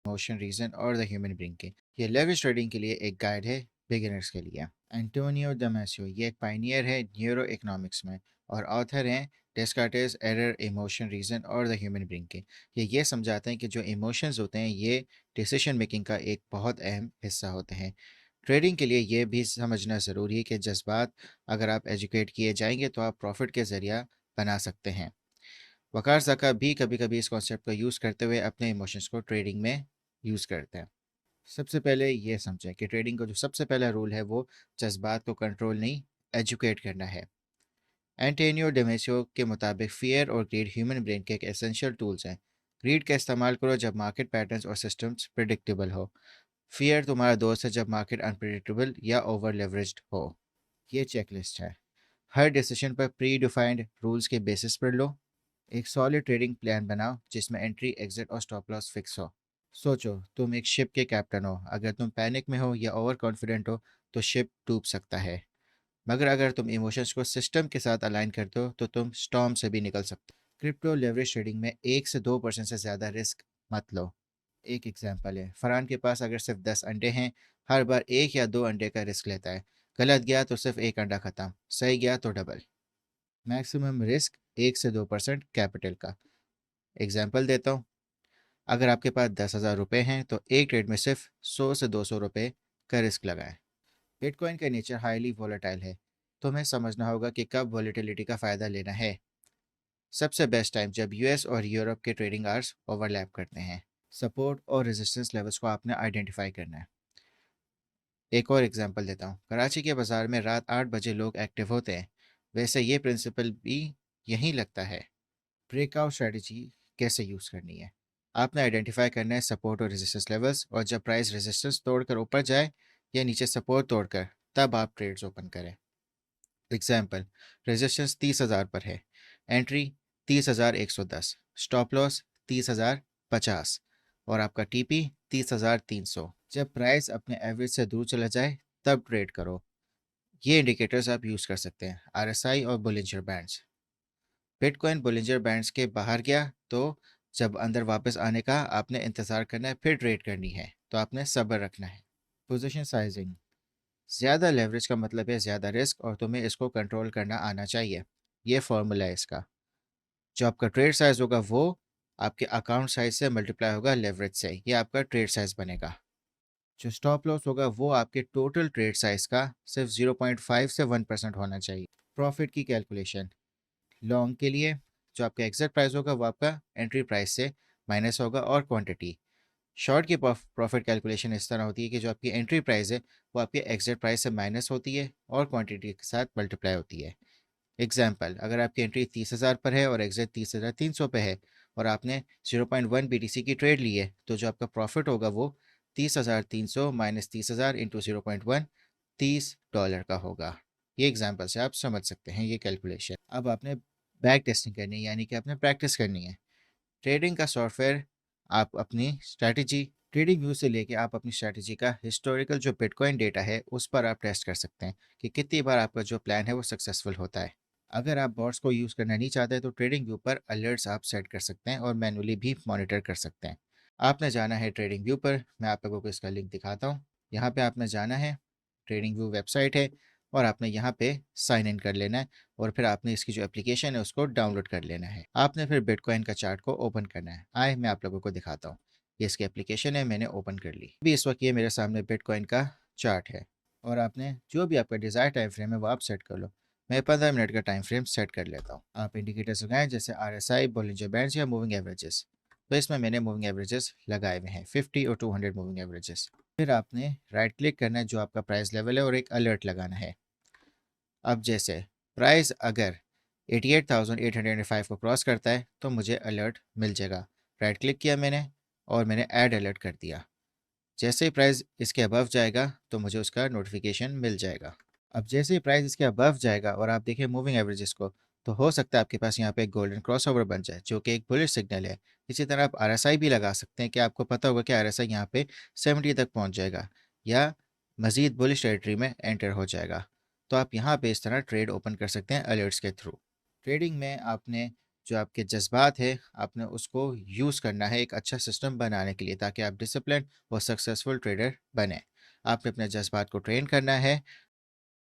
Emotion, reason और the human brain के। ये लेवरेज ट्रेडिंग के लिए एक गाइड है बिगिनर्स के लिए। एंटोनियो डेमेसियो ये एक पाइनियर है न्यूरो इकोनॉमिक्स में और ऑथर हैं डेस्कार्टेस, एरर, इमोशन, रीजन और द ह्यूमन ब्रेन के। ये समझाते हैं कि जो इमोशंस होते हैं ये डिसीजन मेकिंग का एक बहुत अहम हिस्सा होते हैं। ट्रेडिंग के लिए ये भी समझना ज़रूरी है कि जज्बात अगर आप एजुकेट किए जाएंगे तो आप प्रॉफिट के ज़रिया बना सकते हैं। वकार ज़का भी कभी कभी इस कॉन्सेप्ट को यूज़ करते हुए अपने इमोशंस को ट्रेडिंग में यूज़ करते हैं। सबसे पहले ये समझें कि ट्रेडिंग का जो सबसे पहला रूल है वो जज्बात को कंट्रोल नहीं, एजुकेट करना है। एंटोनियो डेमेसियो के मुताबिक फियर और ग्रीड ह्यूमन ब्रेन के एक एसेंशियल टूल्स हैं। ग्रीड का इस्तेमाल करो जब मार्केट पैटर्न्स और सिस्टम्स प्रिडिक्टेबल हो। फियर तुम्हारा दोस्त है जब मार्केट अनप्रिडिक्टेबल या ओवर लेवरेज्ड हो। ये चेकलिस्ट है। हर डिसीजन पर प्री डिफाइंड रूल्स के बेसिस पर लो। एक सॉलिड ट्रेडिंग प्लान बनाओ जिसमें एंट्री, एग्जिट और स्टॉप लॉस फिक्स हो। सोचो तुम एक शिप के कैप्टन हो। अगर तुम पैनिक में हो या ओवर कॉन्फिडेंट हो तो शिप डूब सकता है, मगर अगर तुम इमोशंस को सिस्टम के साथ अलाइन करते हो तो तुम स्टॉर्म से भी निकल सकते हो। क्रिप्टो लेवरेज ट्रेडिंग में 1 से 2% से ज़्यादा रिस्क मत लो। एक एग्जांपल है, फरहान के पास अगर सिर्फ 10 अंडे हैं, हर बार 1 या 2 अंडे का रिस्क लेता है। गलत गया तो सिर्फ एक अंडा खत्म, सही गया तो डबल। मैक्सिमम रिस्क 1 से 2% कैपिटल का। एग्जाम्पल देता हूँ, अगर आपके पास 10,000 रुपये हैं तो एक ट्रेड में सिर्फ 100 से 200 रुपये का रिस्क लगाएं। बिटकॉइन का नेचर हाईली वॉलेटाइल है, तो हमें समझना होगा कि कब वॉलेटिलिटी का फ़ायदा लेना है। सबसे बेस्ट टाइम जब यूएस और यूरोप के ट्रेडिंग आवर्स ओवरलैप करते हैं। सपोर्ट और रेजिस्टेंस लेवल्स को आपने आइडेंटिफाई करना है। एक और एग्जांपल देता हूँ, कराची के बाज़ार में रात 8 बजे लोग एक्टिव होते हैं, वैसे ये प्रिंसिपल भी यहीं लगता है। ब्रेकआउट स्ट्रेटजी कैसे यूज़ करनी है, आपने आइडेंटिफाई करना है सपोर्ट और रेजिस्टेंस लेवल्स, और जब प्राइस रेजिस्टेंस तोड़कर ऊपर जाए या नीचे सपोर्ट तोड़कर, तब आप ट्रेड्स ओपन करें। एग्जाम्पल, रेजिस्टेंस 30,000 पर है, एंट्री 30,110, स्टॉप लॉस 30,050 और आपका टीपी 30,300। जब प्राइस अपने एवरेज से दूर चला जाए तब ट्रेड करो। ये इंडिकेटर्स आप यूज़ कर सकते हैं, आरएसआई और Bollinger bands. Bitcoin Bollinger bands के बाहर गया तो जब अंदर वापस आने का आपने इंतज़ार करना है, फिर ट्रेड करनी है तो आपने सब्र रखना है। पोजीशन साइजिंग, ज़्यादा लेवरेज का मतलब है ज़्यादा रिस्क और तुम्हें इसको कंट्रोल करना आना चाहिए। ये फॉर्मूला है इसका। जो आपका ट्रेड साइज होगा वो आपके अकाउंट साइज से मल्टीप्लाई होगा लेवरेज से, ये आपका ट्रेड साइज बनेगा। जो स्टॉप लॉस होगा वो आपके टोटल ट्रेड साइज का सिर्फ 0.5 से 1% होना चाहिए। प्रॉफिट की कैलकुलेशन, लॉन्ग के लिए जो आपका एग्जिट प्राइस होगा वो आपका एंट्री प्राइस से माइनस होगा और क्वांटिटी। शॉर्ट की प्रॉफिट कैलकुलेशन इस तरह होती है कि जो आपकी एंट्री प्राइस है वो आपके एग्जिट प्राइस से माइनस होती है और क्वांटिटी के साथ मल्टीप्लाई होती है। एग्जाम्पल, अगर आपकी एंट्री 30,000 पर है और एग्जिट 30,300 पे है और आपने 0.1 BTC की ट्रेड ली है, तो जो आपका प्रॉफिट होगा वो 30,300 माइनस 30,000 इंटू 0.1, $30 का होगा। ये एग्जाम्पल से आप समझ सकते हैं ये कैलकुलेशन। अब आपने बैक टेस्टिंग करनी है, यानी कि आपने प्रैक्टिस करनी है। ट्रेडिंग का सॉफ्टवेयर आप अपनी स्ट्रैटेजी, ट्रेडिंग व्यू से लेके आप अपनी स्ट्रैटेजी का हिस्टोरिकल जो बिटकॉइन डेटा है उस पर आप टेस्ट कर सकते हैं कि कितनी बार आपका जो प्लान है वो सक्सेसफुल होता है। अगर आप बॉट्स को यूज़ करना नहीं चाहते तो ट्रेडिंग व्यू पर अलर्ट्स आप सेट कर सकते हैं और मैनुअली भी मॉनिटर कर सकते हैं। आपने जाना है ट्रेडिंग व्यू पर, मैं आप लोगों को इसका लिंक दिखाता हूँ। यहाँ पे आपने जाना है, ट्रेडिंग व्यू वेबसाइट है और आपने यहाँ पे साइन इन कर लेना है और फिर आपने इसकी जो एप्लीकेशन है उसको डाउनलोड कर लेना है। आपने फिर बिटकॉइन का चार्ट को ओपन करना है। आए मैं आप लोगों को दिखाता हूँ। ये इसकी एप्लीकेशन है, मैंने ओपन कर ली। अभी इस वक्त ये मेरे सामने बिटकॉइन का चार्ट है और आपने जो भी आपका डिज़ायर टाइम फ्रेम है वो आप सेट कर लो। मैं 15 मिनट का टाइम फ्रेम सेट कर लेता हूँ। आप इंडिकेटर्स लगाएं जैसे RSI, बोलिंजर बैंड्स या मूविंग एवरेजेस। तो इसमें मैंने मूविंग एवरेजेस लगाए हुए हैं 50 और 200 मूविंग एवरेजेस। फिर आपने राइट क्लिक करना है जो आपका प्राइस लेवल है और एक अलर्ट लगाना है। अब जैसे प्राइस अगर 88,805 को क्रॉस करता है तो मुझे अलर्ट मिल जाएगा। राइट क्लिक किया मैंने और मैंने ऐड अलर्ट कर दिया। जैसे ही प्राइस इसके अबव जाएगा तो मुझे उसका नोटिफिकेशन मिल जाएगा। अब जैसे ही प्राइस इसके अबव जाएगा और आप देखें मूविंग एवरेजेस को, तो हो सकता है आपके पास यहाँ पे एक गोल्डन क्रॉसओवर बन जाए जो कि एक बुलिश सिग्नल है। इसी तरह आप RSI भी लगा सकते हैं कि आपको पता होगा कि RSI यहाँ पे 70 तक पहुँच जाएगा या मज़ीद बुलिश टेरिटरी में एंटर हो जाएगा। तो आप यहाँ पे इस तरह ट्रेड ओपन कर सकते हैं अलर्ट्स के थ्रू। ट्रेडिंग में आपने जो आपके जज़्बात है, आपने उसको यूज़ करना है एक अच्छा सिस्टम बनाने के लिए ताकि आप डिसिप्लिन और सक्सेसफुल ट्रेडर बनें। आपने अपने जज़्बात को ट्रेन करना है